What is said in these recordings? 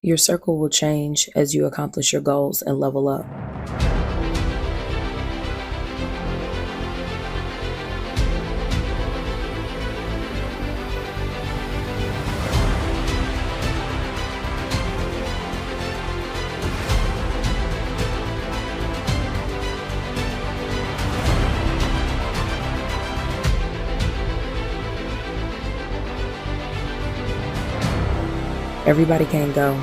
Your circle will change as you accomplish your goals and level up. Everybody can't go.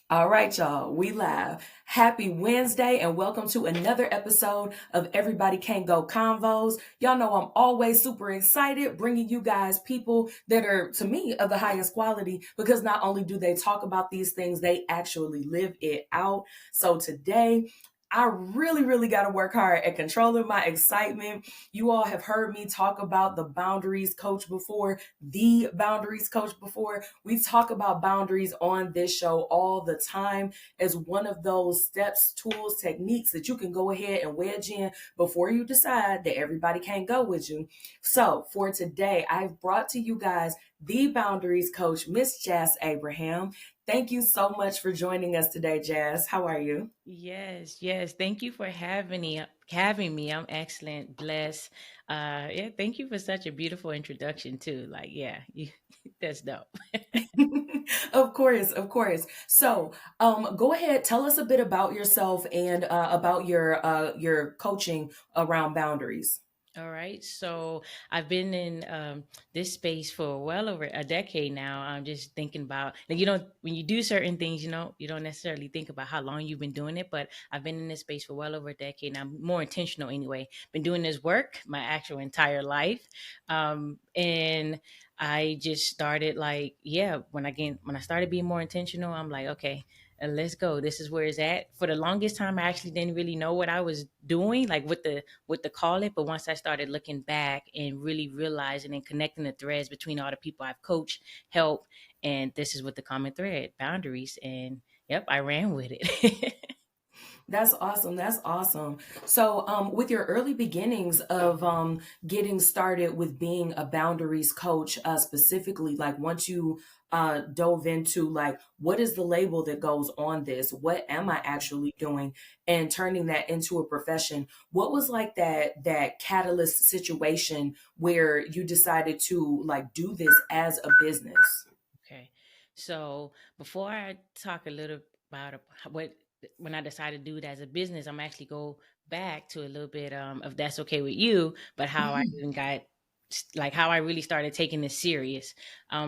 All right, y'all, we live. Happy Wednesday and welcome to another episode of Everybody Can't Go Convos. Y'all know I'm always super excited bringing you guys people that are, to me, of the highest quality because not only do they talk about these things, they actually live it out. So today, I really got to work hard at controlling my excitement. You all have heard me talk about the boundaries coach before, the boundaries coach before. We talk about boundaries on this show all the time as one of those steps, tools, techniques that you can go ahead and wedge in before you decide that everybody can't go with you. So for today, I've brought to you guys the boundaries coach, Miss Jas Abraham. Thank you so much for joining us today, Jas. How are you? Yes. Thank you for having me. I'm excellent, blessed. Yeah, thank you for such a beautiful introduction too. That's dope. Of course. So, go ahead, tell us a bit about yourself and about your coaching around boundaries. All right. So I've been in this space for well over a decade now. I'm just thinking about, like, when you do certain things, you don't necessarily think about how long you've been doing it. But I've been in this space for well over a decade now, more intentional anyway. Been doing this work my actual entire life. And I just started when I started being more intentional, I'm like, okay, let's go. This is where it's at. For the longest time, I actually didn't really know what I was doing, like what to call it. But once I started looking back and really realizing and connecting the threads between all the people I've coached, helped, and this is what the common thread, boundaries. And yep, I ran with it. That's awesome. That's awesome. So, with your early beginnings of getting started with being a boundaries coach, specifically, like once you dove into like what is the label that goes on this? What am I actually doing? And turning that into a profession. What was like that catalyst situation where you decided to like do this as a business? Okay. So before I talk a little about what when I decided to do it as a business, I'm actually go back to a little bit if that's okay with you, but how I even got like how I really started taking this serious.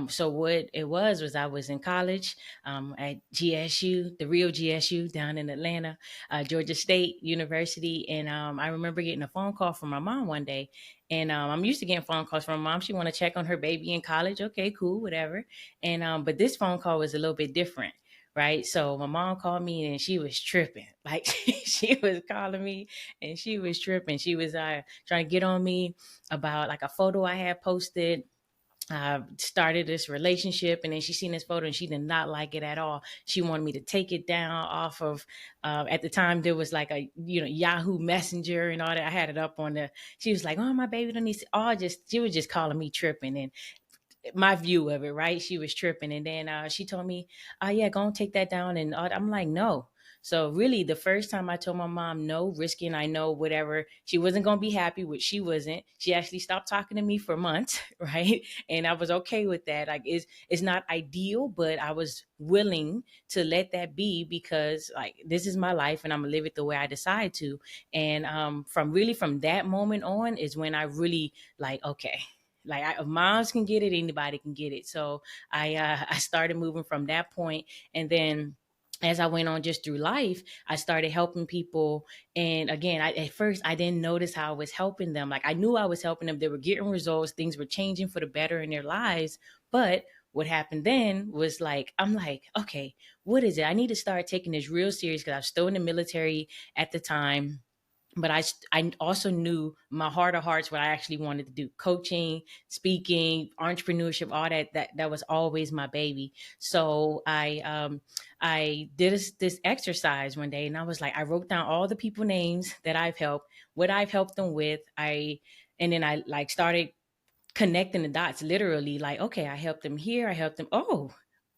So what it was I was in college at GSU, the real GSU down in Atlanta, Georgia State University, and I remember getting a phone call from my mom one day, and I'm used to getting phone calls from my mom. She want to check on her baby in college. Okay, cool, whatever. And but this phone call was a little bit different, right? So my mom called me and she was tripping. Like she was calling me and she was tripping. She was trying to get on me about like a photo I had posted. Started this relationship, and then she seen this photo and she did not like it at all. She wanted me to take it down off of at the time there was like a Yahoo Messenger and all that. I had it up on the She was like, oh, my baby don't need to, all just she was just calling me tripping, and my view of it, right? She was tripping. And then she told me, oh, yeah, go and take that down. And I'm like, no. So really, the first time I told my mom no, risking I know whatever, she wasn't gonna be happy, which she wasn't. She actually stopped talking to me for months, right? And I was okay with that. Like it's not ideal, but I was willing to let that be because like this is my life and I'm gonna live it the way I decide to. And from that moment on is when I really like, okay, like if moms can get it, anybody can get it. So I started moving from that point, and then as I went on just through life, I started helping people. And again, at first I didn't notice how I was helping them. Like I knew I was helping them; they were getting results, things were changing for the better in their lives. But what happened then was like I'm like, okay, what is it? I need to start taking this real serious because I was still in the military at the time, but I also knew my heart of hearts what I actually wanted to do: coaching, speaking, entrepreneurship, all that was always my baby. So I did this exercise one day, and I was like, I wrote down all the people names that I've helped, what I've helped them with. And then I like started connecting the dots, literally, like, okay, I helped them here, I helped them. Oh,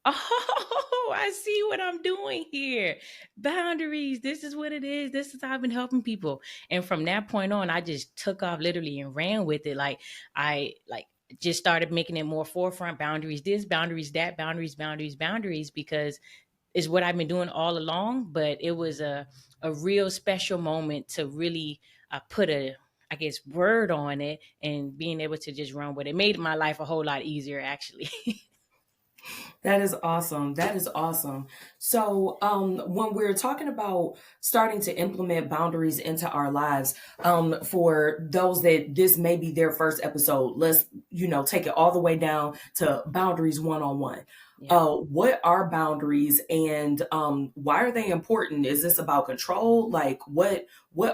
I see what I'm doing here. Boundaries. This is what it is. This is how I've been helping people. And from that point on, I just took off literally and ran with it. Like I like just started making it more forefront: boundaries this, boundaries that, boundaries, boundaries, boundaries, because it's what I've been doing all along. But it was a real special moment to really put a, I guess, word on it, and being able to just run with it made my life a whole lot easier, actually. That is awesome. That is awesome. So, when we're talking about starting to implement boundaries into our lives, for those that this may be their first episode, let's, take it all the way down to boundaries one-on-one. Yeah. What are boundaries, and why are they important? Is this about control? Like, what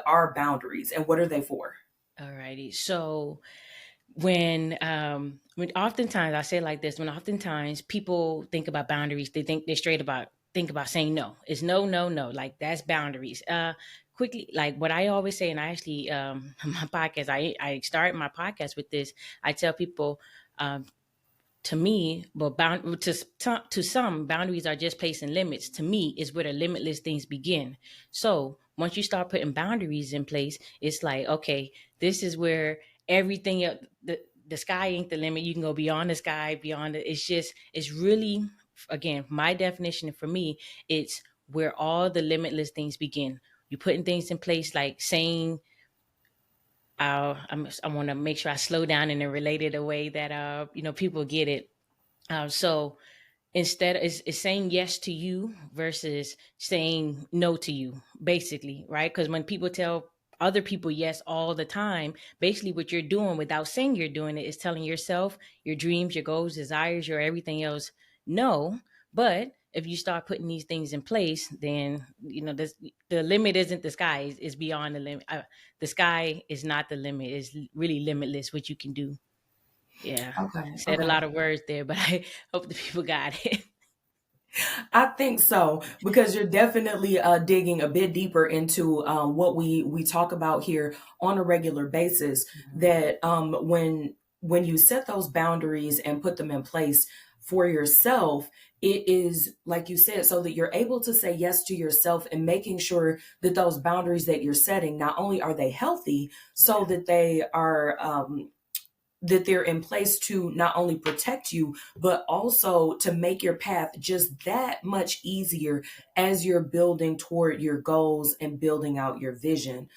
are boundaries, and what are they for? Alrighty. So when oftentimes I say it like this, when oftentimes people think about boundaries, they think they're straight about think about saying no. It's no, no, no. Like, that's boundaries. Quickly, like what I always say, and I actually my podcast, I start my podcast with this. I tell people, um, to me, but to some, boundaries are just placing limits. To me, is where the limitless things begin. So once you start putting boundaries in place, it's like, okay, this is where everything the sky ain't the limit. You can go beyond the sky, beyond it. It's really, again, my definition for me, it's where all the limitless things begin. You're putting things in place, like saying, I want to make sure I slow down in a related a way that people get it. So instead, it's saying yes to you versus saying no to you, basically, right? Because when people tell other people yes all the time, basically what you're doing without saying you're doing it is telling yourself, your dreams, your goals, desires, your everything else, no. But if you start putting these things in place, then the limit isn't the sky; is beyond the limit. The sky is not the limit; it's really limitless what you can do. Yeah, Okay, said a okay. lot of words there, but I hope the people got it. I think so, because you're definitely digging a bit deeper into what we talk about here on a regular basis. Mhm. That when you set those boundaries and put them in place for yourself, it is like you said, so that you're able to say yes to yourself, and making sure that those boundaries that you're setting, not only are they healthy, so Yeah. that they are that they're in place to not only protect you, but also to make your path just that much easier as you're building toward your goals and building out your vision.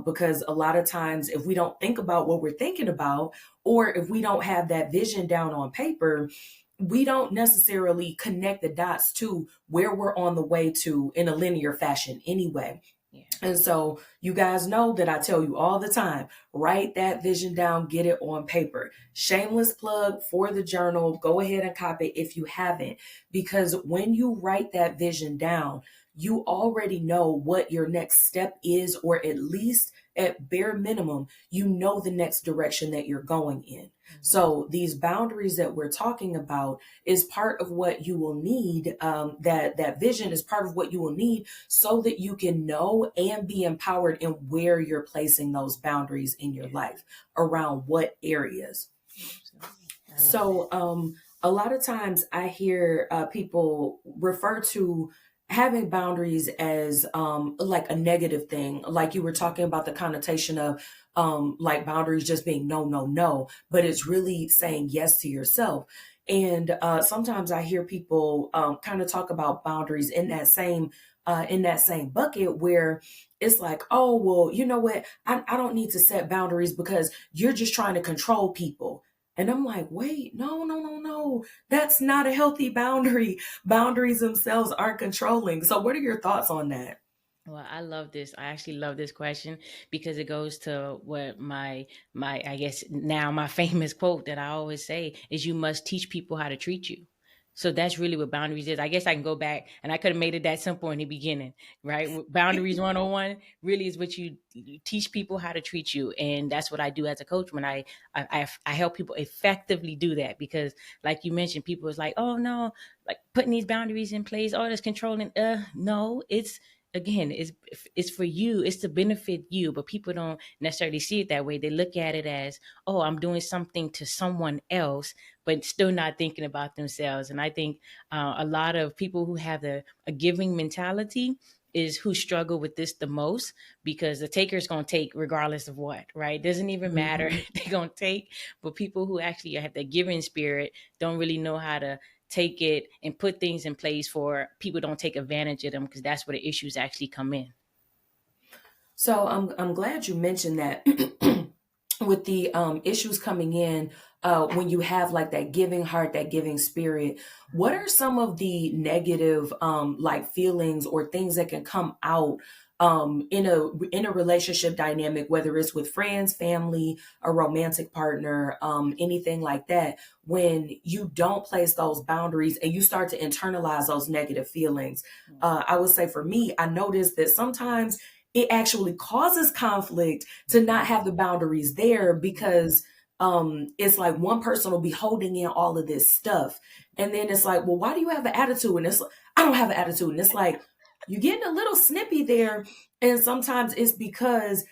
Because a lot of times, if we don't think about what we're thinking about, or if we don't have that vision down on paper, we don't necessarily connect the dots to where we're on the way to in a linear fashion anyway. Yeah. And so you guys know that I tell you all the time, write that vision down, get it on paper. Shameless plug for the journal. Go ahead and copy it if you haven't, because when you write that vision down, you already know what your next step is, or at least at bare minimum, you know the next direction that you're going in. Mhm. So these boundaries that we're talking about is part of what you will need. That vision is part of what you will need, so that you can know and be empowered in where you're placing those boundaries in your Yeah. life, around what areas. Absolutely. I love So, a lot of times I hear people refer to having boundaries as like a negative thing. Like you were talking about the connotation of like boundaries just being no, no, no, but it's really saying yes to yourself. And sometimes I hear people kind of talk about boundaries in that same bucket, where it's like, oh, well, you know what? I don't need to set boundaries because you're just trying to control people. And I'm like, wait, no, no, no, no. That's not a healthy boundary. Boundaries themselves aren't controlling. So, what are your thoughts on that? Well, I love this. I actually love this question because it goes to what my I guess now my famous quote that I always say is, you must teach people how to treat you. So that's really what boundaries is. I guess I can go back and I could have made it that simple in the beginning, right? Boundaries 101 really is what you teach people how to treat you. And that's what I do as a coach when I help people effectively do that. Because like you mentioned, people is like, oh no, like putting these boundaries in place, all this controlling. No, it's again, it's for you, it's to benefit you, but people don't necessarily see it that way. They look at it as, oh, I'm doing something to someone else, but still not thinking about themselves. And I think a lot of people who have a giving mentality is who struggle with this the most, because the taker is going to take regardless of what, right? Doesn't even matter. Mhm. They're going to take. But people who actually have the giving spirit don't really know how to take it and put things in place for people don't take advantage of them, because that's where the issues actually come in. So I'm glad you mentioned that with the issues coming in when you have like that giving heart, that giving spirit. What are some of the negative like feelings or things that can come out in a relationship dynamic, whether it's with friends, family, a romantic partner, anything like that, when you don't place those boundaries and you start to internalize those negative feelings? I would say for me, I noticed that sometimes it actually causes conflict to not have the boundaries there, because it's like one person will be holding in all of this stuff, and then it's like, well, why do you have an attitude? And it's like, I don't have an attitude. And it's like, you're getting a little snippy there. And sometimes it's because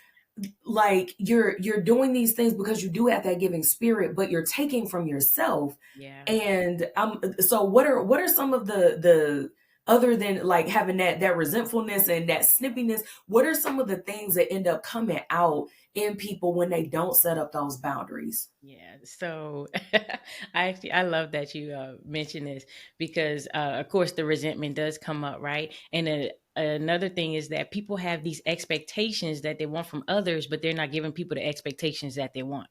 like you're doing these things because you do have that giving spirit, but you're taking from yourself. Yeah. And so what are some of the other than like having that resentfulness and that snippiness, what are some of the things that end up coming out in people when they don't set up those boundaries? Yeah. So I love that you mentioned this, because of course the resentment does come up, right? And another thing is that people have these expectations that they want from others, but they're not giving people the expectations that they want.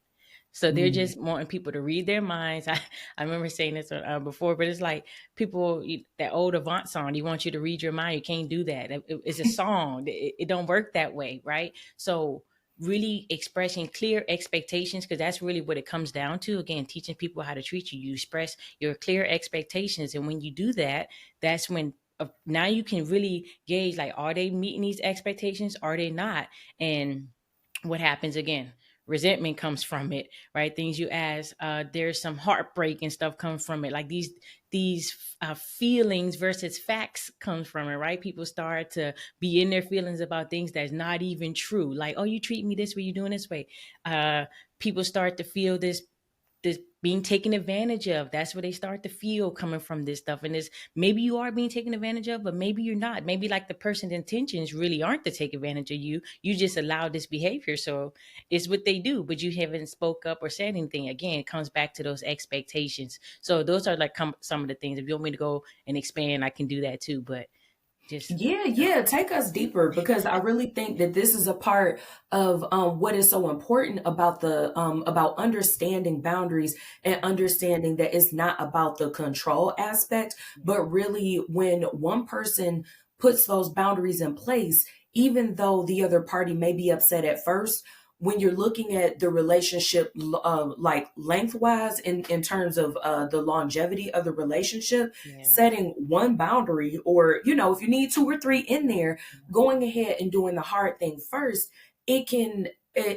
So they're Mm. just wanting people to read their minds. I remember saying this before, but it's like people, that old Avant song, you want you to read your mind. You can't do that. It's a song. It don't work that way, right? So really expressing clear expectations, because that's really what it comes down to. Again, teaching people how to treat you. You express your clear expectations. And when you do that, that's when now you can really gauge, like, are they meeting these expectations? Are they not? And what happens again? Resentment comes from it, right? Things you ask, there's some heartbreak and stuff comes from it, like these feelings versus facts comes from it, right? People start to be in their feelings about things that's not even true, like, oh, you treat me this way, you doing this way. People start to feel this being taken advantage of. That's what they start to feel coming from this stuff. And it's, maybe you are being taken advantage of, but maybe you're not. Maybe like the person's intentions really aren't to take advantage of you. You just allow this behavior. So it's what they do, but you haven't spoke up or said anything. Again, it comes back to those expectations. So those are like some of the things. If you want me to go and expand, I can do that too. But just Yeah, yeah, take us deeper, because I really think that this is a part of what is so important about the about understanding boundaries and understanding that it's not about the control aspect, but really when one person puts those boundaries in place, even though the other party may be upset at first, when you're looking at the relationship like lengthwise in terms of the longevity of the relationship, yeah. setting one boundary, or if you need two or three in there, going ahead and doing the hard thing first, it can,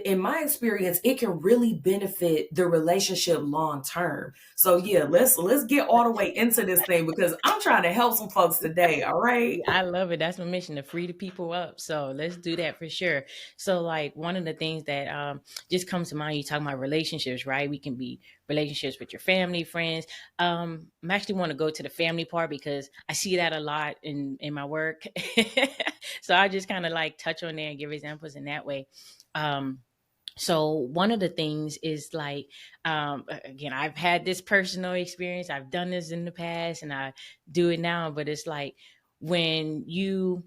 in my experience, it can really benefit the relationship long term. So yeah, let's get all the way into this thing, because I'm trying to help some folks today. All right. Yeah, I love it. That's my mission, to free the people up. So let's do that for sure. So like one of the things that just comes to mind, you talking about relationships, right? We can be relationships with your family, friends. I'm actually want to go to the family part, because I see that a lot in my work. So I just kind of like touch on there and give examples in that way. Um, so one of the things is like, again, I've had this personal experience. I've done this in the past and I do it now, but it's like when you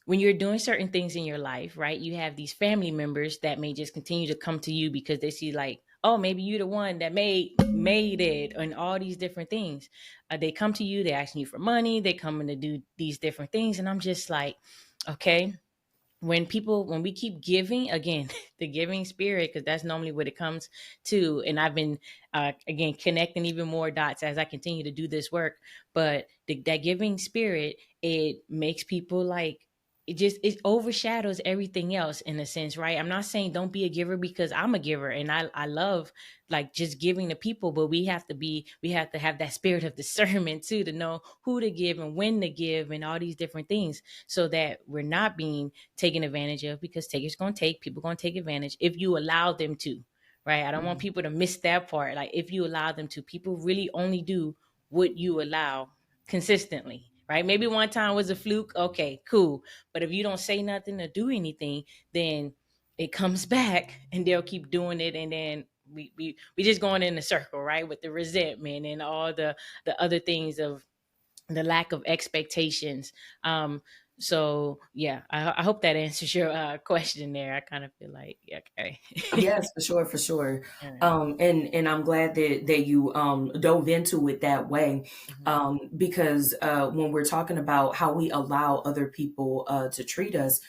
when you're doing certain things in your life, right? You have these family members that may just continue to come to you because they see like, oh, maybe you're the one that made it, and all these different things. They come to you, they're asking you for money, they come in to do these different things, and I'm just like, okay, when we keep giving again, the giving spirit, because that's normally what it comes to. And I've been again connecting even more dots as I continue to do this work. But that giving spirit, it makes people like, it overshadows everything else in a sense, right? I'm not saying don't be a giver, because I'm a giver and I love like just giving to people, but we have to have that spirit of discernment too, to know who to give and when to give and all these different things, so that we're not being taken advantage of, because takers gonna take, people gonna take advantage if you allow them to, right? I don't want people to miss that part. Like if you allow them to, people really only do what you allow consistently, right? Maybe one time was a fluke, okay, cool. But if you don't say nothing or do anything, then it comes back and they'll keep doing it, and then we just going in a circle, right? With the resentment and all the other things of the lack of expectations. So yeah, I hope that answers your question there. I kind of feel like, yeah, okay. Yes, for sure, for sure. All right. And I'm glad that you dove into it that way. Mhm. Because when we're talking about how we allow other people to treat us,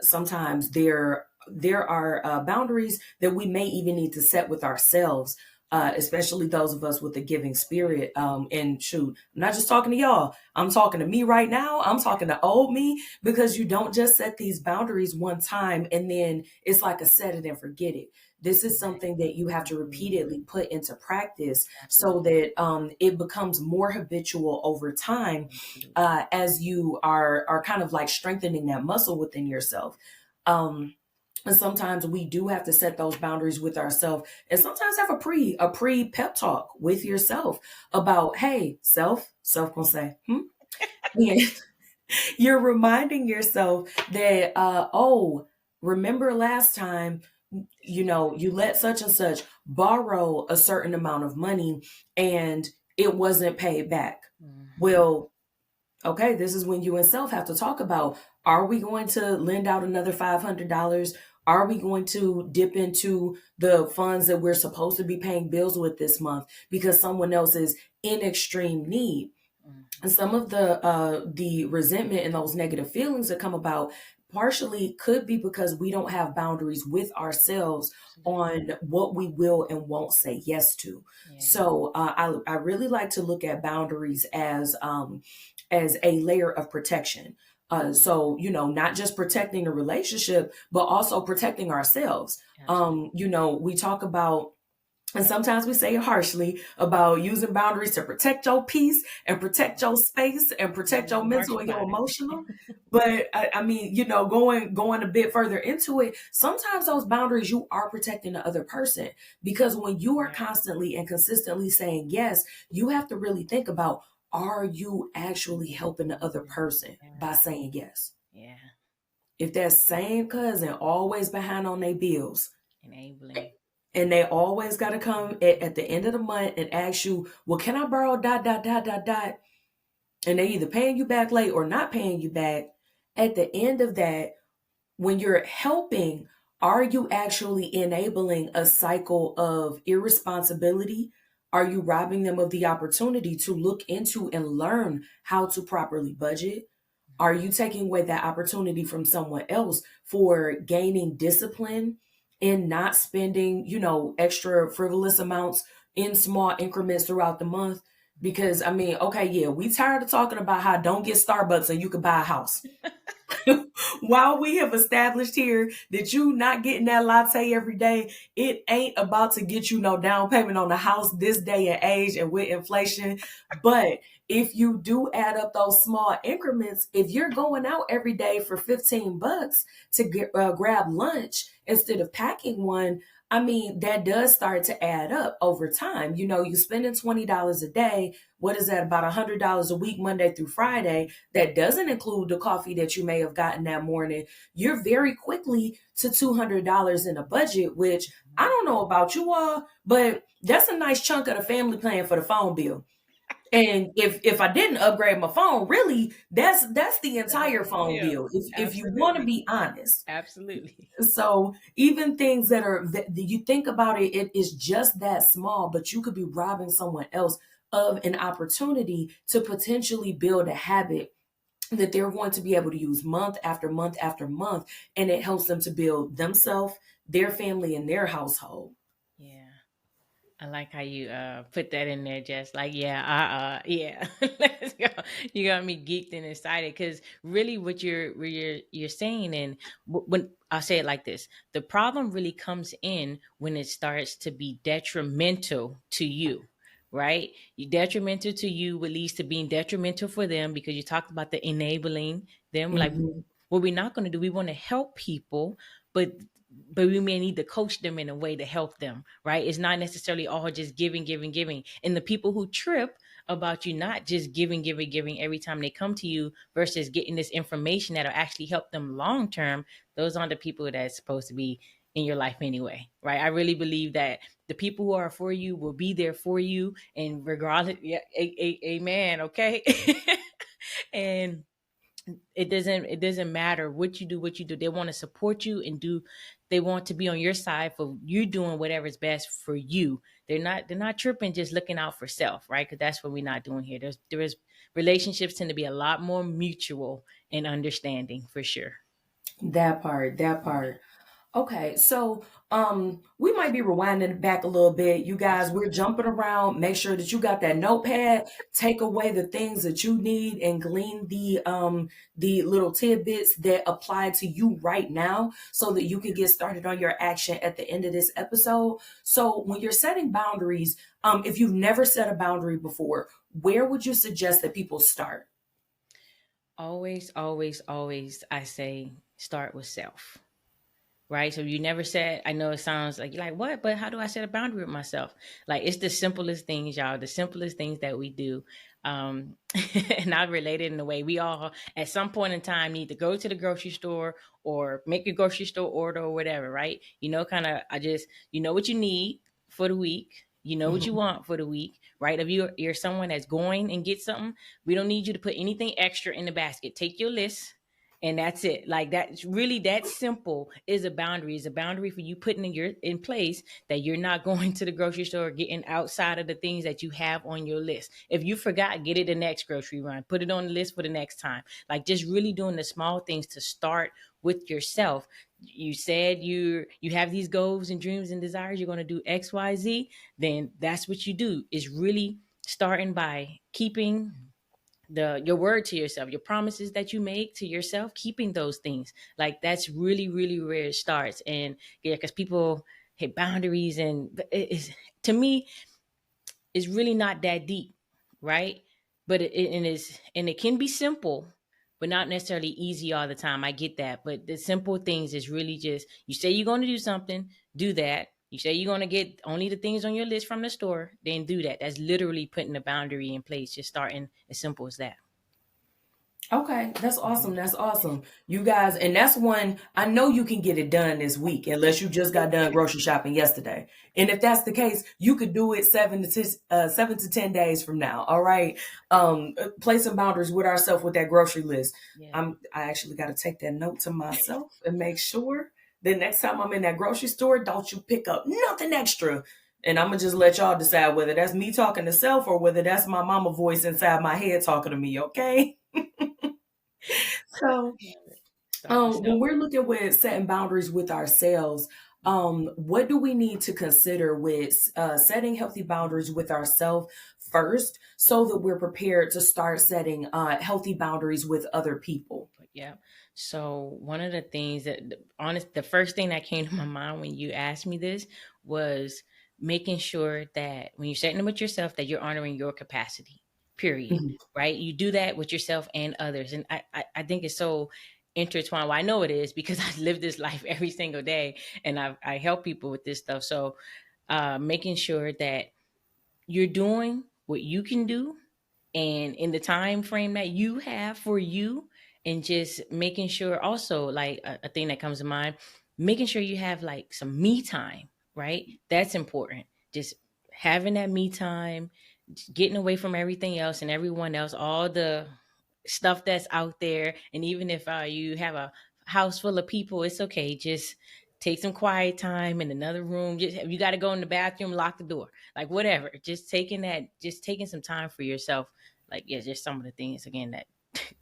sometimes there are boundaries that we may even need to set with ourselves. Especially those of us with a giving spirit. And shoot, I'm not just talking to y'all. I'm talking to me right now. I'm talking to old me, because you don't just set these boundaries one time and then it's like a set it and forget it. This is Right. something that you have to repeatedly put into practice so Absolutely. that it becomes more habitual over time, Absolutely. as you are kind of like strengthening that muscle within yourself. Um, and sometimes we do have to set those boundaries with ourselves, and sometimes have a pre pep talk with yourself about, hey, self gonna say, yeah. You're reminding yourself that, oh, remember last time, you let such and such borrow a certain amount of money and it wasn't paid back. Mhm. Well, okay, this is when you and self have to talk about, are we going to lend out another $500? Are we going to dip into the funds that we're supposed to be paying bills with this month because someone else is in extreme need? And Mhm. some of the resentment and those negative feelings that come about partially could be because we don't have boundaries with ourselves Absolutely. on what we will and won't say yes to. Yeah. So I really like to look at boundaries as a layer of protection. So, not just protecting the relationship, but also protecting ourselves. Absolutely. We talk about, and sometimes we say it harshly, about using boundaries to protect your peace and protect your space and Be a protect your little harsh mental and your about it. emotional. But I mean, going a bit further into it, sometimes those boundaries you are protecting the other person, because when you are Right. constantly and consistently saying yes, you have to really think about, are you actually helping the other person Yeah. by saying yes? Yeah. If that same cousin always behind on their bills, Enabling. and they always got to come at the end of the month and ask you, well, can I borrow dot, dot, dot, dot, dot? And they either paying you back late or not paying you back. At the end of that, when you're helping, are you actually enabling a cycle of irresponsibility? Are you robbing them of the opportunity to look into and learn how to properly budget? Are you taking away that opportunity from someone else for gaining discipline and not spending, extra frivolous amounts in small increments throughout the month? Because I mean, okay, yeah, we tired of talking about how don't get Starbucks and you could buy a house. While we have established here that you not getting that latte every day, it ain't about to get you no down payment on the house this day and age and with inflation. But if you do add up those small increments, if you're going out every day for $15 to grab lunch instead of packing one, I mean, that does start to add up over time. You spending $20 a day. What is that? About $100 a week, Monday through Friday. That doesn't include the coffee that you may have gotten that morning. You're very quickly to $200 in a budget, which I don't know about you all, but that's a nice chunk of the family plan for the phone bill. And if I didn't upgrade my phone, really, that's the The whole entire phone deal. bill. If you want to Absolutely. be honest. Absolutely. So even things that you think about it, it is just that small, but you could be robbing someone else of an opportunity to potentially build a habit that they're going to be able to use month after month after month, and it helps them to build themselves, their family, and their household. Yeah. I like how you put that in there, Jess. Like, yeah, yeah. Let's go. You got me geeked and excited because really, what you're saying, and when I'll say it like this, the problem really comes in when it starts to be detrimental to you, right? You detrimental to you, what leads to being detrimental for them because you talked about the enabling them. Like, Mhm. what we're not going to do, we want to help people, but we may need to coach them in a way to help them, right? It's not necessarily all just giving, giving, giving. And the people who trip about you not just giving, giving, giving every time they come to you versus getting this information that'll actually help them long term, those aren't the people that's supposed to be in your life anyway, right? I really believe that the people who are for you will be there for you, and regardless, yeah, amen, okay. And it doesn't matter what you do. They want to support you and do they want to be on your side for you doing whatever is best for you. They're not tripping just looking out for self, right? Because that's what we're not doing here. There's relationships tend to be a lot more mutual and understanding for sure. That part, that part. Okay, so we might be rewinding back a little bit. You guys, we're Absolutely. jumping around. Make sure that you got that notepad. Take away the things that you need and glean the little tidbits that apply to you right now so that you can get started on your action at the end of this episode. So when you're setting boundaries, if you've never set a boundary before, where would you suggest that people start? Always, always, always, I say start with self, right? So you never said, I know it sounds like you're like, what? But how do I set a boundary with myself? Like it's the simplest things, y'all, the simplest things that we do. Um, and I relate it in a way we all at some point in time need to go to the grocery store or make a grocery store order or whatever, right? Kind of, you know what you need for the week. You know what you Mhm. want for the week, right? If you're someone that's going and get something, we don't need you to put anything extra in the basket. Take your list and that's it. Like that's really that simple is a boundary. Is a boundary for you putting in place that you're not going to the grocery store getting outside of the things that you have on your list. If you forgot, get it the next grocery run. Put it on the list for the next time. Like just really doing the small things to start with yourself. You said you have these goals and dreams and desires. You're going to do XYZ. Then that's what you do. Is really starting by keeping your word to yourself, your promises that you make to yourself, keeping those things. Like that's really really where it starts. And yeah, because people hit boundaries and it is, to me, it's really not that deep, right? But it can be simple but not necessarily easy all the time. I get that, but the simple things is really just you say you're going to do something, do that. You say you're going to get only the things on your list from the store, then do that. That's literally putting a boundary in place, just starting as simple as that. Okay, that's Mhm. awesome. That's awesome. You guys, and that's one I know you can get it done this week, unless you just got done grocery shopping yesterday. And if that's the case, you could do it 7 to 10 days from now. All right. Place some boundaries with ourselves with that grocery list. Yeah. I actually got to take that note to myself and make sure that next time I'm in that grocery store, don't you pick up nothing extra. And I'm gonna just let y'all decide whether that's me talking to self or whether that's my mama voice inside my head talking to me. Okay. So Love it. Start with when self. we're looking with setting boundaries with ourselves, what do we need to consider with setting healthy boundaries with ourselves first so that we're prepared to start setting healthy boundaries with other people? Yeah. So one of the things the first thing that came to my mind when you asked me this was making sure that when you're setting them with yourself, that you're honoring your capacity. Period. Mhm. Right. You do that with yourself and others, and I think it's so intertwined. Well, I know it is because I live this life every single day, and I help people with this stuff. So, making sure that you're doing what you can do and in the time frame that you have for you, and just making sure also like a thing that comes to mind, making sure you have like some me time, right? That's important. Just having that me time, getting away from everything else and everyone else, all the stuff that's out there. And even if you have a house full of people, it's okay. Just take some quiet time in another room. Just if you got to go in the bathroom, lock the door, like whatever. Just taking some time for yourself. Like, yeah, just some of the things again that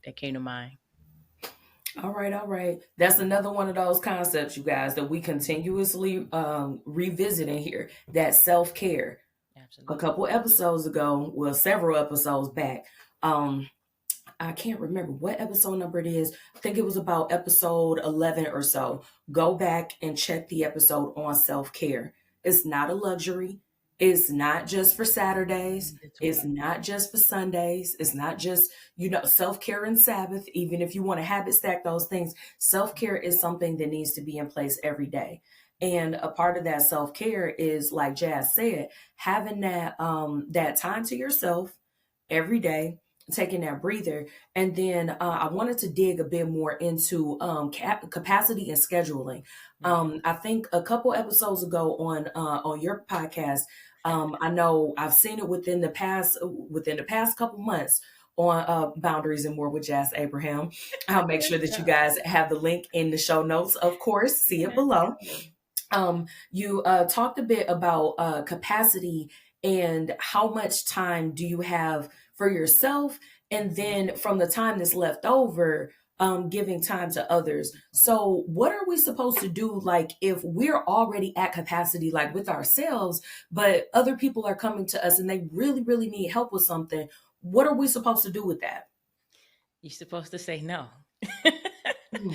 that came to mind. All right, all right. That's another one of those concepts, you guys, that we continuously revisiting here. That self-care. A Absolutely. couple episodes ago, well, several episodes back, um, I can't remember what episode number it is. I think it was about episode 11 or so. Go back and check the episode on self-care. It's not a luxury. It's not just for Saturdays. The It's tool. not just for Sundays. It's not just, self-care and Sabbath, even if you want to habit stack those things. Self-care is something that needs to be in place every day. And a part of that self-care is, like Jas said, having that time to yourself every day, taking that breather. And then I wanted to dig a bit more into capacity and scheduling. I think a couple episodes ago on your podcast, I know I've seen it within the past couple months on Boundaries and More with Jas Abraham. I'll make sure that you guys have the link in the show notes, of course. See it below. You talked a bit about capacity and how much time do you have for yourself, and then from the time that's left over, giving time to others. So, what are we supposed to do, like if we're already at capacity, like with ourselves, but other people are coming to us and they really, really need help with something? What are we supposed to do with that? You're supposed to say no. Mm.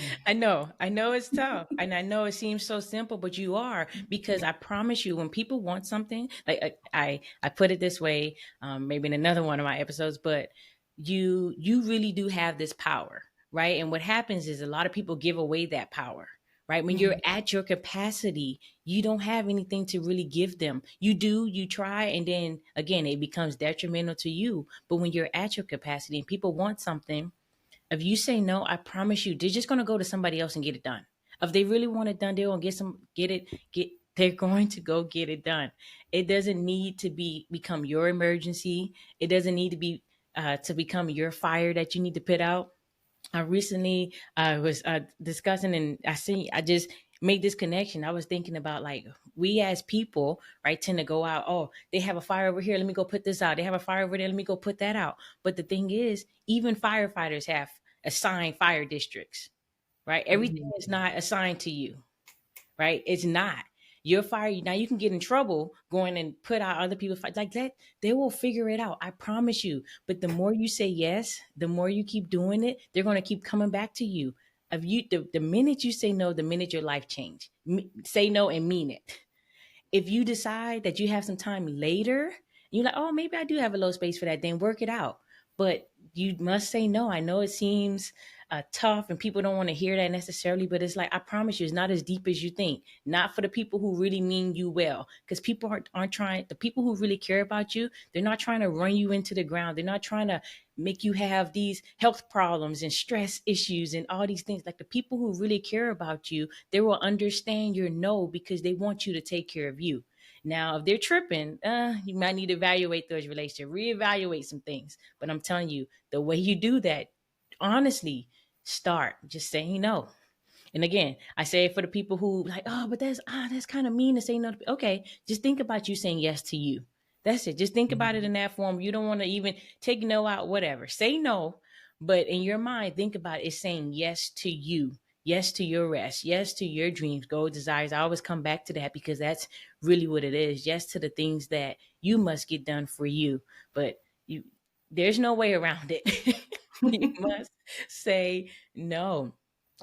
I know it's tough, and I know it seems so simple, but you are, because I promise you, when people want something, like I put it this way, maybe in another one of my episodes, but you really do have this power, right? And what happens is a lot of people give away that power. Right. When you're Mhm. at your capacity, you don't have anything to really give them. You do, you try, and then again, it becomes detrimental to you. But when you're at your capacity and people want something, if you say no, I promise you, they're just gonna go to somebody else and get it done. If they really want it done, they're gonna get. They're going to go get it done. It doesn't need to become your emergency. It doesn't need to be to become your fire that you need to put out. I recently was discussing, and I just made this connection. I was thinking about, like, we as people, right, tend to go out. Oh, they have a fire over here. Let me go put this out. They have a fire over there. Let me go put that out. But the thing is, even firefighters have assigned fire districts, right? Everything Mhm. is not assigned to you, right? It's not. Your fire, now you can get in trouble going and put out other people's fire. Like that, they will figure it out. I promise you. But the more you say yes, the more you keep doing it, they're going to keep coming back to you. If you, the minute you say no, the minute your life change. Say no and mean it. If you decide that you have some time later, you're like, oh, maybe I do have a little space for that, then work it out. But you must say no. I know it seems tough and people don't want to hear that necessarily, but it's like, I promise you, it's not as deep as you think. Not for the people who really mean you well, because people aren't trying, the people who really care about you, they're not trying to run you into the ground. They're not trying to make you have these health problems and stress issues and all these things. Like, the people who really care about you, they will understand your no because they want you to take care of you. Now, if they're tripping, you might need to evaluate those relationships, reevaluate some things. But I'm telling you, the way you do that, honestly, start just saying no. And again, I say it for the people who like, oh, but that's kind of mean to say no. Okay, just think about you saying yes to you. That's it. Just think about it Mhm. in that form. You don't want to even take no out, whatever. Say no, but in your mind, think about it saying yes to you. Yes to your rest. Yes to your dreams, goals, desires. I always come back to that because that's really what it is. Yes to the things that you must get done for you. But you, there's no way around it. You must say no,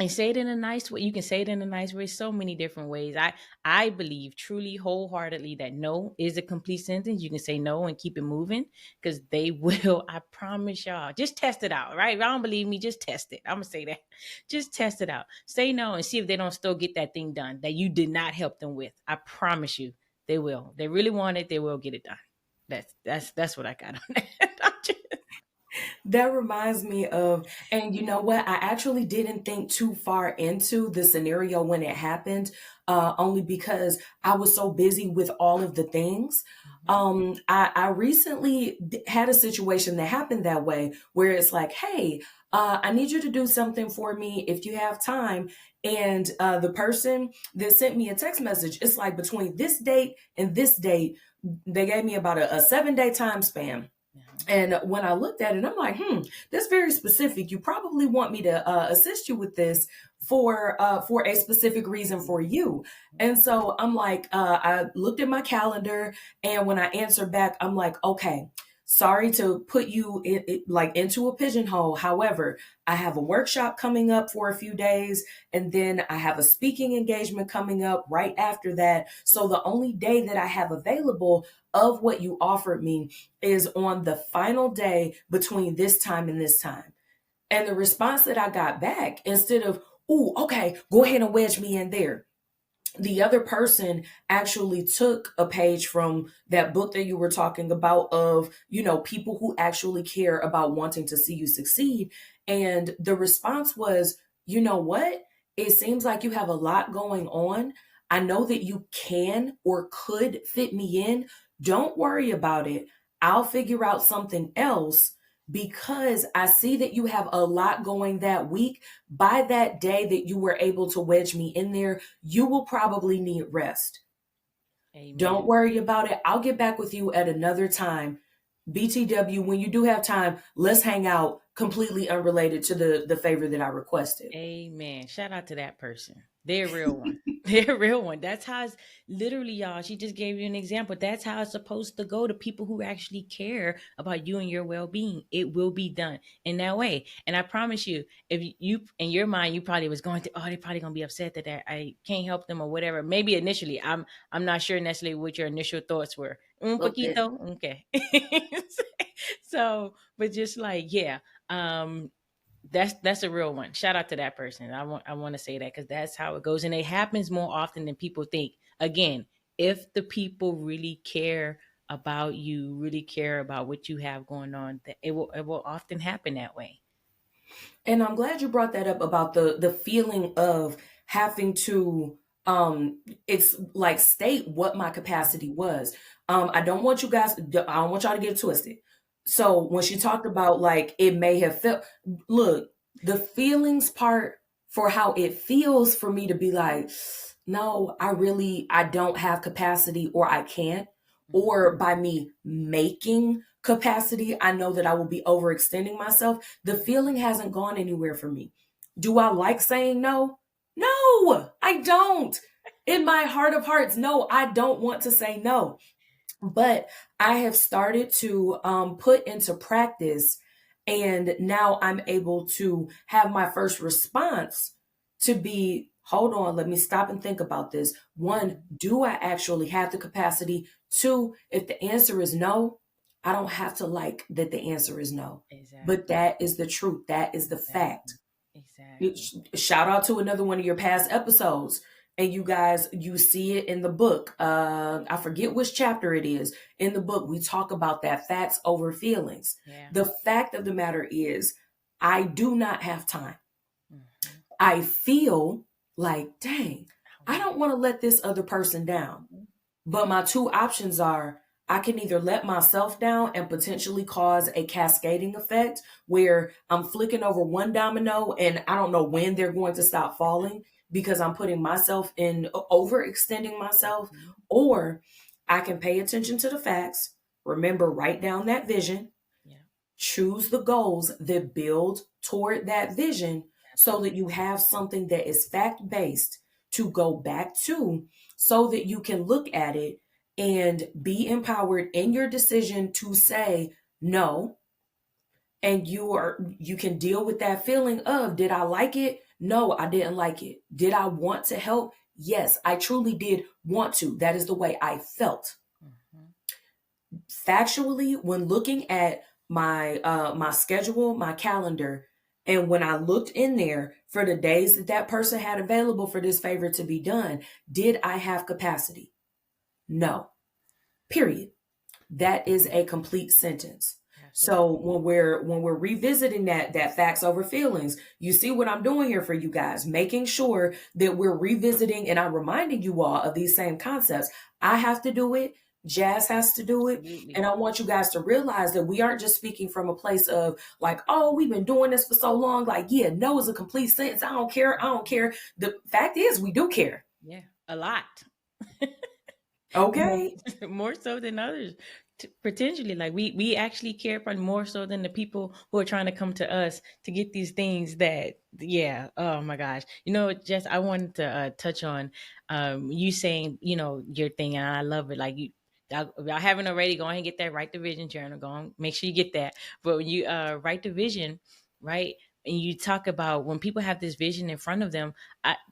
and say it in a nice way. You can say it in a nice way, so many different ways. I believe truly wholeheartedly that no is a complete sentence. You can say no and keep it moving, because they will. I promise y'all. Just test it out, right? If y'all don't believe me, just test it. I'm gonna say that. Just test it out. Say no and see if they don't still get that thing done that you did not help them with. I promise you, they will. They really want it. They will get it done. That's what I got on that. That reminds me of, and you know what? I actually didn't think too far into the scenario when it happened, only because I was so busy with all of the things. I recently had a situation that happened that way where it's like, hey, I need you to do something for me if you have time. And the person that sent me a text message, it's like between this date and this date, they gave me about a 7-day time span. And when I looked at it, I'm like, that's very specific. You probably want me to assist you with this for a specific reason for you. And so I'm like, I looked at my calendar, and when I answered back, I'm like, okay, sorry to put you like into a pigeonhole. However, I have a workshop coming up for a few days, and then I have a speaking engagement coming up right after that. So the only day that I have available of what you offered me is on the final day between this time and this time. And the response that I got back, instead of, "Ooh, okay, go ahead and wedge me in there," the other person actually took a page from that book that you were talking about of, people who actually care about wanting to see you succeed. And the response was, you know what? It seems like you have a lot going on. I know that you can or could fit me in. Don't worry about it. I'll figure out something else because I see that you have a lot going that week. By that day that you were able to wedge me in there, you will probably need rest. Don't Amen. worry about it. I'll get back with you at another time. BTW, when you do have time, let's hang out completely unrelated to the favor that I requested. Amen. Shout out to that person. They're a real one. They're a real one. That's how it's literally, y'all. She just gave you an example. That's how it's supposed to go to people who actually care about you and your well being. It will be done in that way. And I promise you, if you, in your mind, you probably was going to, oh, they're probably going to be upset that I can't help them or whatever. Maybe initially, I'm not sure necessarily what your initial thoughts were. Un A little bit. poquito. Okay. So, but just like, yeah. That's a real one. Shout out to that person. I want to say that because that's how it goes, and it happens more often than people think. Again, if the people really care about you, really care about what you have going on, that it will often happen that way. And I'm glad you brought that up about the feeling of having to it's like state what my capacity was. I don't want you guys, I don't want y'all to get it twisted. So when she talked about like it may have felt, look, the feelings part for how it feels for me to be like, no, I don't have capacity or I can't, or by me making capacity, I know that I will be overextending myself. The feeling hasn't gone anywhere for me. Do I like saying no? No, I don't. In my heart of hearts, no, I don't want to say no. But I have started to put into practice, and now I'm able to have my first response to be, hold on, let me stop and think about this. One, do I actually have the capacity? Two, if the answer is no, I don't have to like that the answer is no. But Exactly. that is the truth. That is the fact. Exactly. Exactly. Shout out to another one of your past episodes. And you guys, you see it in the book. I forget which chapter it is. In the book, we talk about that facts over feelings. Yeah. The fact of the matter is, I do not have time. Hmm. I feel like, dang, I I want don't want to let this other person down. it. But my two options are I can either let myself down and potentially cause a cascading effect where I'm flicking over one domino and I don't know when they're going to stop falling because I'm putting myself in overextending myself, Mhm. or I can pay attention to the facts, remember, write down that vision, Yeah. choose the goals that build toward that vision so that Absolutely. you have something that is fact based to go back to so that you can look at it and be empowered in your decision to say no, and you can deal with that feeling of, did I like it? No, I didn't like it. Did I want to help? Yes, I truly did want to. That is the way I felt. Hmm. Factually, when looking at my schedule, my calendar, and when I looked in there for the days that that person had available for this favor to be done, did I have capacity? No. Period. That is a complete sentence. So Absolutely. when we're revisiting that facts over feelings, you see what I'm doing here for you guys, making sure that we're revisiting and I'm reminding you all of these same concepts. I have to do it. Jas has to do it. And Absolutely. I want you guys to realize that we aren't just speaking from a place of like, oh, we've been doing this for so long. Like, yeah, no is a complete sentence. I don't care. I don't care. The fact is, we do care. Yeah. A lot. more, Okay. more so than others. potentially, like we actually care probably more so than the people who are trying to come to us to get these things that, yeah, oh my gosh. Jess, I wanted to touch on you saying, your thing, and I love it. Like, y'all haven't already, go ahead and get that Write the Vision journal. Go on, make sure you get that. But when you write the vision, right, and you talk about when people have this vision in front of them,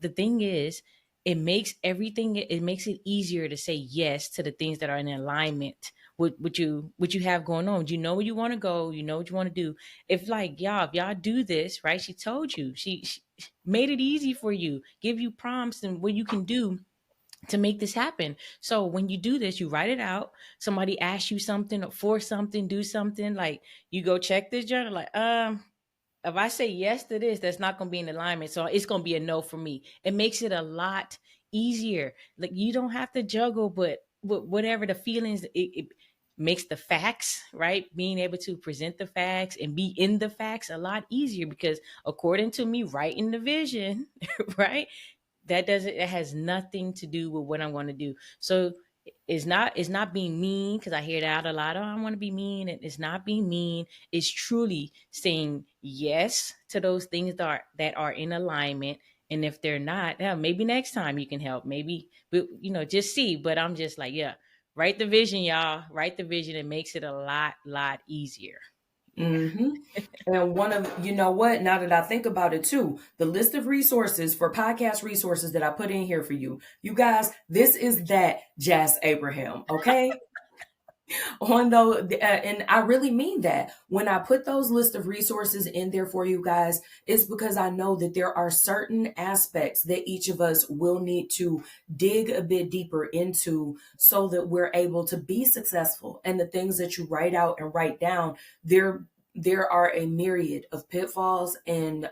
the thing is, it makes it easier to say yes to the things that are in alignment with what you have going on. You know where you want to go, you know what you want to do. If y'all do this, right? She told you, she made it easy for you, give you prompts and what you can do to make this happen. So when you do this, you write it out. Somebody asks you something or for something, do something, like you go check this journal, like, if I say yes to this, that's not going to be in alignment. So it's going to be a no for me. It makes it a lot easier. Like, you don't have to juggle, but whatever the feelings, it makes the facts, right? Being able to present the facts and be in the facts a lot easier, because according to me, writing the vision, right? It has nothing to do with what I'm going to do. So it's not being mean, because I hear that a lot. Oh, I want to be mean. And it's not being mean. It's truly saying yes to those things that are in alignment. And if they're not, yeah, maybe next time you can help. Maybe, but just see. But I'm just like, yeah, write the vision, y'all. Write the vision. It makes it a lot easier. Yeah. Mm-hmm. And you know what? Now that I think about it too, the list of resources for podcast resources that I put in here for you guys, this is that Jas Abraham, okay? And I really mean that when I put those list of resources in there for you guys, it's because I know that there are certain aspects that each of us will need to dig a bit deeper into so that we're able to be successful. And the things that you write out and write down, there are a myriad of pitfalls and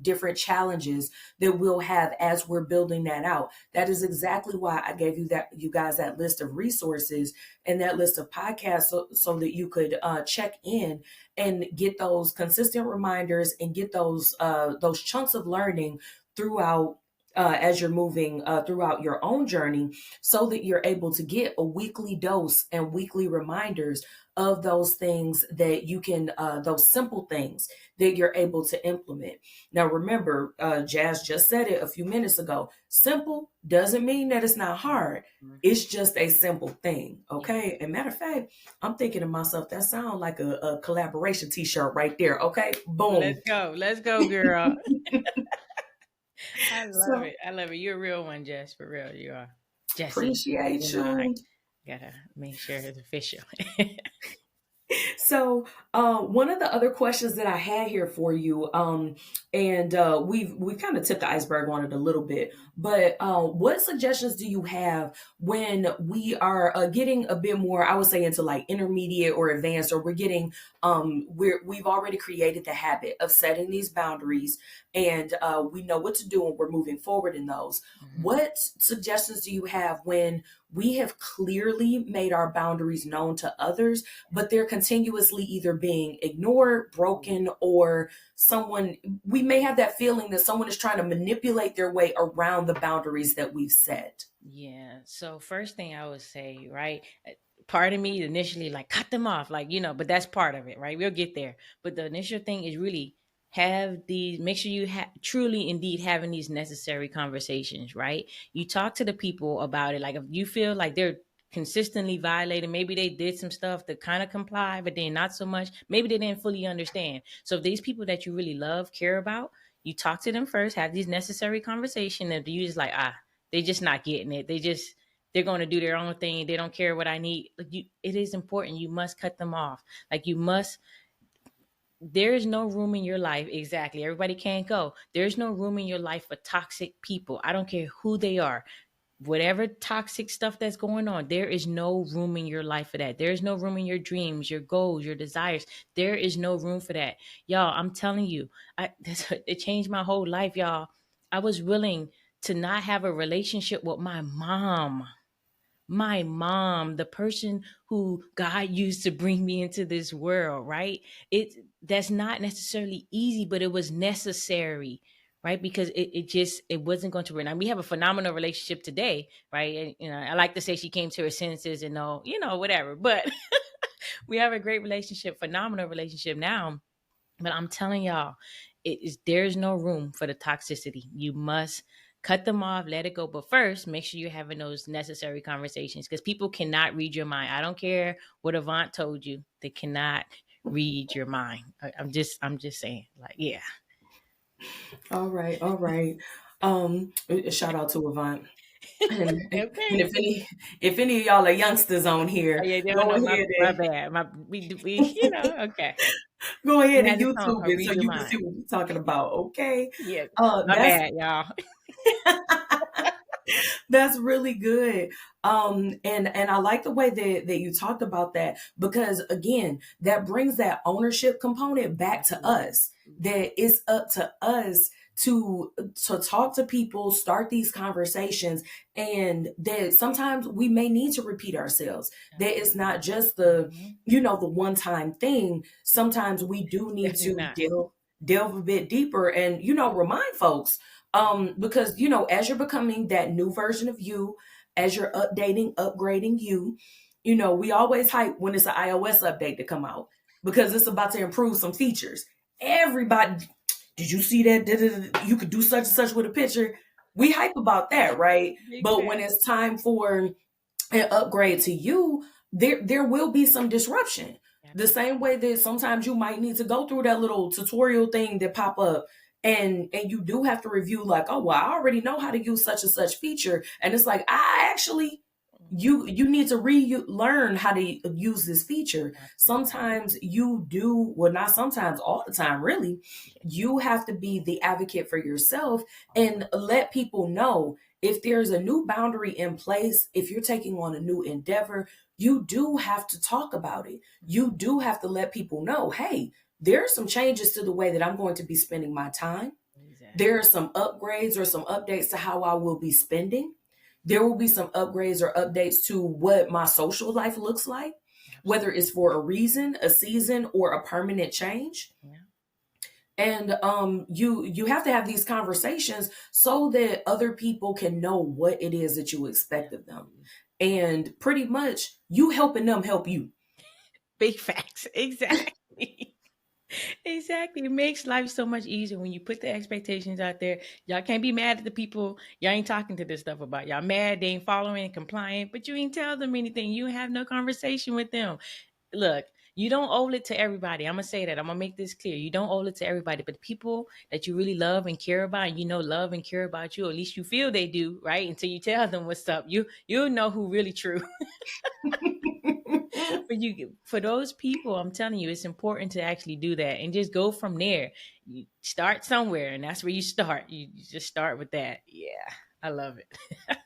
different challenges that we'll have as we're building that out. That is exactly why I gave you guys that list of resources and that list of podcasts, so that you could check in and get those consistent reminders and get those chunks of learning throughout, as you're moving throughout your own journey, so that you're able to get a weekly dose and weekly reminders of those things that you can, those simple things that you're able to implement. Now, remember, Jas just said it a few minutes ago. Simple doesn't mean that it's not hard. It's just a simple thing. Okay. And matter of fact, I'm thinking to myself, that sounds like a collaboration t-shirt right there. Okay. Boom. Let's go, girl. I love So it. I love it. You're a real one, Jess. For real, you are. Jessi. appreciate I you. gotta make sure it's official. So, one of the other questions that I had here for you, and we kind of tipped the iceberg on it a little bit, but what suggestions do you have when we are getting a bit more, I would say, into like intermediate or advanced, or we're getting, we've already created the habit of setting these boundaries, and we know what to do, and we're moving forward in those. What suggestions do you have when we have clearly made our boundaries known to others, but they're continuously either being ignored, broken, or we may have that feeling that someone is trying to manipulate their way around the boundaries that we've set? Yeah. So first thing I would say, right? Part of me initially like cut them off, like, but that's part of it, right? We'll get there. But the initial thing is really make sure you truly indeed having these necessary conversations, right? You talk to the people about it. Like, if you feel like they're consistently violating, maybe they did some stuff to kind of comply, but then not so much. Maybe they didn't fully understand. So if these people that you really love, care about, you talk to them first, have these necessary conversations, and you just like, they just not getting it. They're going to do their own thing. They don't care what I need. Like, it is important. You must cut them off. Like, you must. There is no room in your life. Exactly. Everybody can't go. There's no room in your life for toxic people. I don't care who they are. Whatever toxic stuff that's going on, there is no room in your life for that. There is no room in your dreams, your goals, your desires. There is no room for that. Y'all, I'm telling you, it changed my whole life, y'all. I was willing to not have a relationship with my mom. My mom, the person who God used to bring me into this world, right? That's not necessarily easy, but it was necessary, right? Because it wasn't going to run. Now, we have a phenomenal relationship today, right? And, I like to say she came to her senses and all, whatever. But We have a great relationship, phenomenal relationship now. But I'm telling y'all, there's no room for the toxicity. You must cut them off, let it go. But first, make sure you're having those necessary conversations, because people cannot read your mind. I don't care what Avant told you; they cannot read your mind. I'm just saying, like, yeah. All right, all right. Shout out to Avant. And Okay. if any of y'all are youngsters on Oh, here, yeah, no, go no, ahead my and bad. We okay. go ahead We and had this song YouTube called it so "Read Your you can see Mind." what we're talking about. Okay. Yeah, my That's bad, y'all. that's really good. And I like the way that you talked about that, because again, that brings that ownership component back to Absolutely. us. That it's up to us to talk to people, start these conversations, and that sometimes we may need to repeat ourselves. That it's not just the Mhm. the one time thing. Sometimes we do need Definitely to not. delve a bit deeper and remind folks, because as you're becoming that new version of you, as you're updating, upgrading you, we always hype when it's an iOS update to come out, because it's about to improve some features. Everybody, did you see that? You could do such and such with a picture. We hype about that, right? Big But when facts. it's time for an upgrade to you, there will be some disruption. The Absolutely. same way that sometimes you might need to go through that little tutorial thing that pop up, and you do have to review, like, oh well, I already know how to use such and such feature, and it's like, I actually, Mhm. you need to learn how to use this feature. Absolutely. Sometimes you do, well, not sometimes, all the time really, Yeah. you have to be the advocate for yourself and let people know, if there's a new boundary in place, if you're taking on a new endeavor, you do have to talk about it. You Mhm. do have to let people know, hey, there are some changes to the way that I'm going to be spending my time. Exactly. There are some upgrades or some updates to how I will be spending. There will be some upgrades or updates to what my social life looks like, whether Absolutely. it's for a reason, a season, or a permanent change. Yeah. And you have to have these conversations so that other people can know what it is that you expect of them, Absolutely. and pretty much you helping them help you. Big facts. Exactly. Exactly. It makes life so much easier when you put the expectations out there. Y'all can't be mad at the people y'all ain't talking to this stuff about. Y'all mad they ain't following and compliant, but you ain't tell them anything. You have no conversation with them. Look, you don't owe it to everybody. I'm gonna say that. I'm gonna make this clear. You don't owe it to everybody, but the people that you really love and care about, and love and care about you, or at least you feel they do, right? Until you tell them what's up, you'll know who really true. But for those people, I'm telling you, it's important to actually do that and just go from there. You start somewhere, and that's where you start. You just start with that. Yeah, I love it.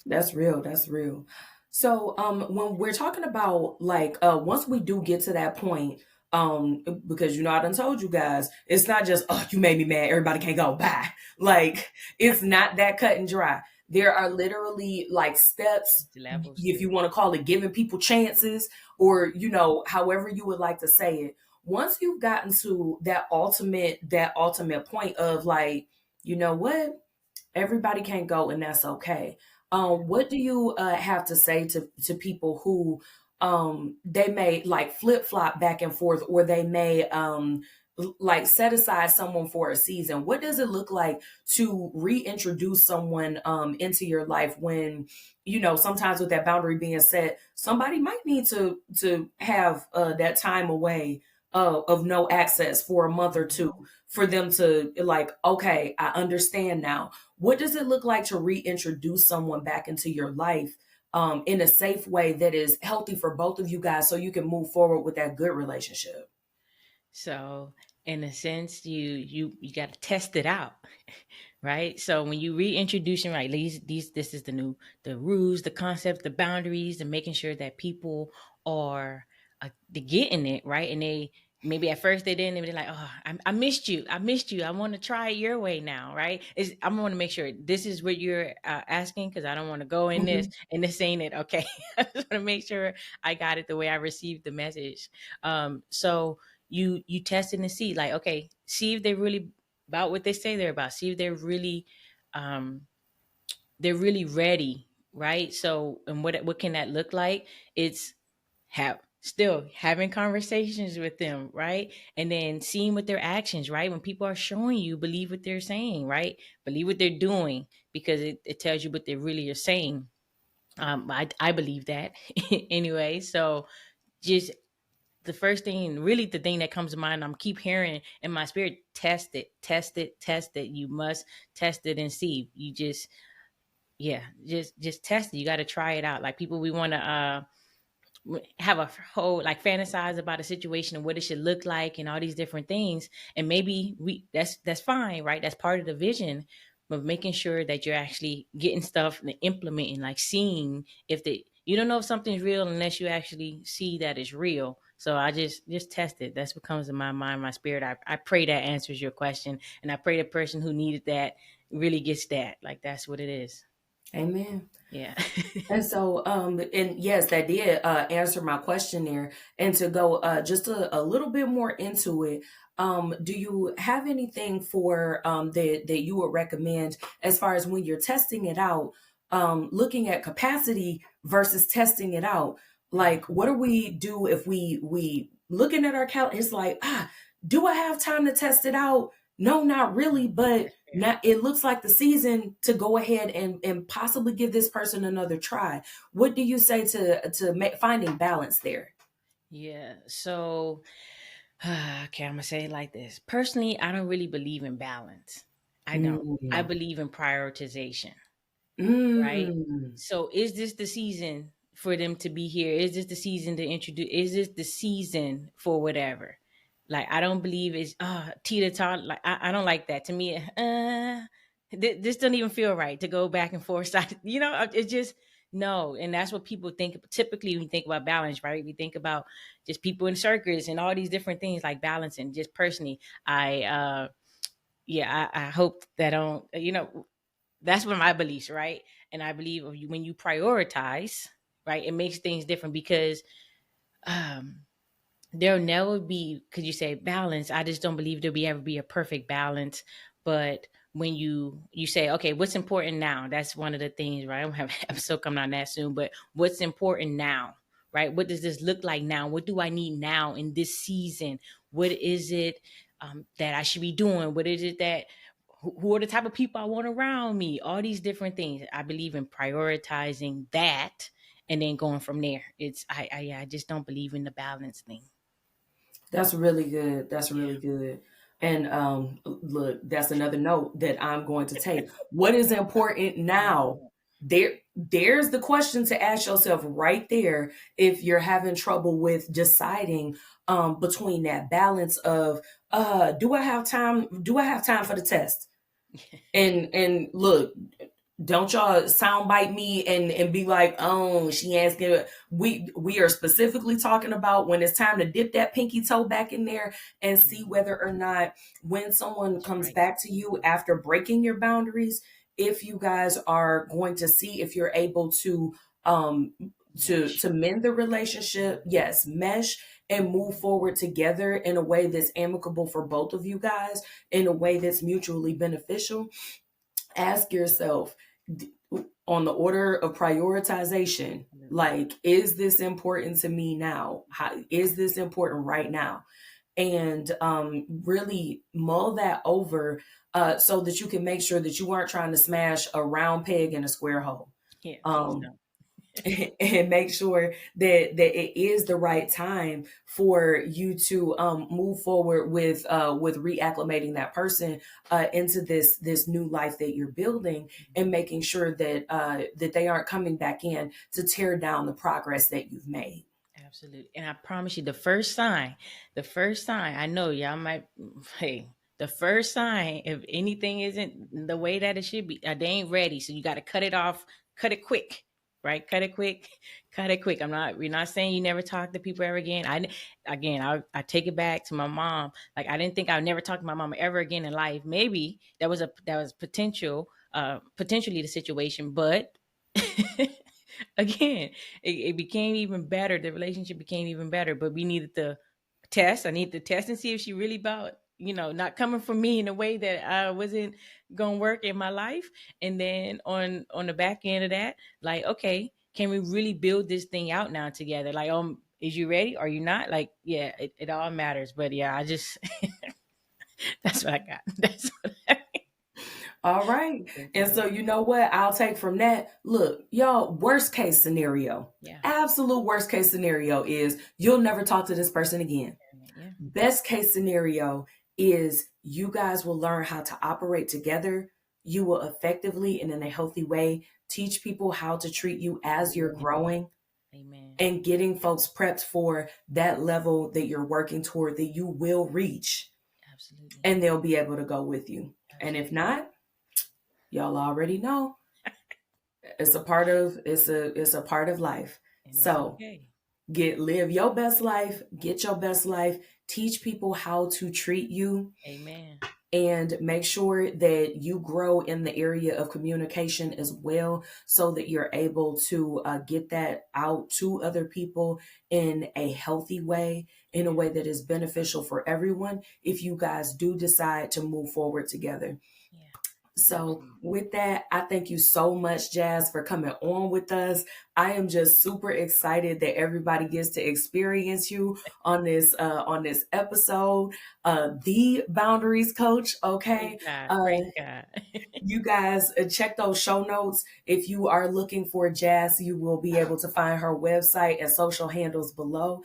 That's real. That's real. So, when we're talking about, like, once we do get to that point, because I done told you guys, it's not just, oh, you made me mad, everybody can't go, bye. Like, it's not that cut and dry. There are literally like steps, It's levels if to you it. want to call it giving people chances, or however you would like to say it. Once you've gotten to that ultimate point of, like, you know what, everybody can't go, and that's okay. What do you have to say to people who, they may like flip flop back and forth, or they may, like, set aside someone for a season? What does it look like to reintroduce someone into your life when, sometimes with that boundary being set, somebody might need to have that time away, of no access for a month or two, Mhm. for them to, like, okay, I understand now. What does it look like to reintroduce someone back into your life, in a safe way that is healthy for both of you guys, so you can move forward with that good relationship? So, in a sense, you got to test it out, right? So when you reintroducing, right, these this is the rules, the concepts, the boundaries, and making sure that people are they getting it right, and they maybe at first they didn't, and they're like, oh, I missed you, I want to try it your way now, right? I want to make sure this is what you're asking, because I don't want to go in this Mhm. and this ain't it. Okay, I just want to make sure I got it the way I received the message. So you test it and see, like, okay, see if they're really about what they say they're about, see if um they're really ready, right? So, and what can that look like? It's have still having conversations with them, right? And then seeing what their actions, right? When people are showing you, believe what they're saying, right? Believe what they're doing, because it tells you what they really are saying. I believe that anyway. So just the first thing, really the thing that comes to mind, I'm keep hearing in my spirit, test it, test it, test it. You must test it and see. You just, yeah, just test it. You got to try it out. Like people, we want to have a whole, like, fantasize about a situation and what it should look like and all these different things, and maybe we that's fine, right? That's part of the vision, but making sure that you're actually getting stuff and implementing, like seeing if the you don't know if something's real unless you actually see that it's real. So I just test it. That's what comes to my mind, my spirit. I pray that answers your question, and I pray the person who needed that really gets that. Like, that's what it is. Amen. Yeah. And so, and yes, that did answer my question there. And to go just a little bit more into it, do you have anything for that you would recommend as far as when you're testing it out, looking at capacity versus testing it out? Like, what do we do if we looking at our calendar? It's like, do I have time to test it out? No, not really, but now it looks like the season to go ahead and possibly give this person another try. What do you say to finding balance there? Yeah. So, okay, I'm gonna say it like this. Personally, I don't really believe in balance. I don't. I Mm. believe in prioritization, right? Mm. So, is this the season for them to be here? Is this the season to introduce? Is this the season for whatever? Like, I don't believe it's teeter tot. Like, I don't like that. To me, this doesn't even feel right to go back and forth. It's just no. And that's what people think. Typically, when you think about balance, right? We think about just people in circus and all these different things like balance. And just personally, I hope that I don't, that's what my beliefs, right? And I believe when you prioritize, right, it makes things different because um there'll never be, could you say balance? I just don't believe there'll be ever be a perfect balance. But when you say, okay, what's important now? That's one of the things, right? I don't have an episode coming out that soon, but what's important now, right? What does this look like now? What do I need now in this season? What is it that I should be doing? What is it that who are the type of people I want around me? All these different things. I believe in prioritizing that and then going from there. I just don't believe in the balance thing. That's really good. That's Yeah. really good. And look, that's another note that I'm going to take. What is important now? There's the question to ask yourself right there if you're having trouble with deciding between that balance of do I have time? Do I have time for the test? And look, don't y'all soundbite me and be like, oh, she asking. We are specifically talking about when it's time to dip that pinky toe back in there and see Mhm. whether or not when someone That's comes right. back to you after breaking your boundaries, if you guys are going to see if you're able to um Mesh. to mend the relationship, yes, mesh and move forward together in a way that's amicable for both of you guys, in a way that's mutually beneficial. Ask yourself on the order of prioritization, Absolutely. like, is this important to me now? How is this important right now? And really mull that over so that you can make sure that you aren't trying to smash a round peg in a square hole. Yeah, please Um, don't. and make sure that it is the right time for you to move forward with reacclimating that person into this new life that you're building, and making sure that they aren't coming back in to tear down the progress that you've made. Absolutely. And I promise you, the first sign, I know y'all might, hey, the first sign, if anything isn't the way that it should be, they ain't ready. So you got to cut it off, cut it quick, right? Cut it quick, cut it quick. We're not saying you never talk to people ever again. I take it back to my mom. Like, I didn't think I would never talk to my mom ever again in life. Maybe that was potentially the situation, but again, it became even better. The relationship became even better, but we needed to test. I need to test and see if she really about, not coming from me in a way that I wasn't gonna work in my life. And then on the back end of that, like, okay, can we really build this thing out now together? Like, is you ready? Are you not? Like, yeah, it all matters. But yeah, I just that's what I got. That's what I All right. And so, you know what I'll take from that? Look, y'all, worst case scenario, yeah. absolute worst case scenario is you'll never talk to this person again. Yeah. Best case scenario is you guys will learn how to operate together. You will effectively and in a healthy way teach people how to treat you as you're growing Amen. and getting folks prepped for that level that you're working toward that you will reach, Absolutely. and they'll be able to go with you. Absolutely. And if not, y'all already know it's a part of life. And it's So okay. live your best life, get your best life, teach people how to treat you, Amen. and make sure that you grow in the area of communication as well, so that you're able to get that out to other people in a healthy way, in a way that is beneficial for everyone if you guys do decide to move forward together. Yeah. So Absolutely. with that, I thank you so much, Jas, for coming on with us. I am just super excited that everybody gets to experience you on this episode. The Boundaries Coach. Okay. Praise God. Uh, Praise God. you guys check those show notes. If you are looking for Jas, you will be able to find her website and social handles below.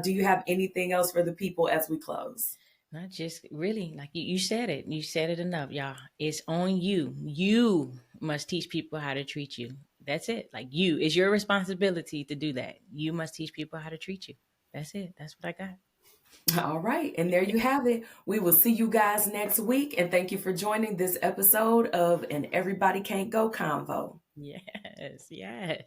Do you have anything else for the people as we close? Not just really, like you said it. You said it enough, y'all. It's on you. You must teach people how to treat you. That's it. Like you, it's your responsibility to do that. You must teach people how to treat you. That's it. That's what I got. All right. And there you have it. We will see you guys next week. And thank you for joining this episode of An Everybody Can't Go Convo. Yes, yes.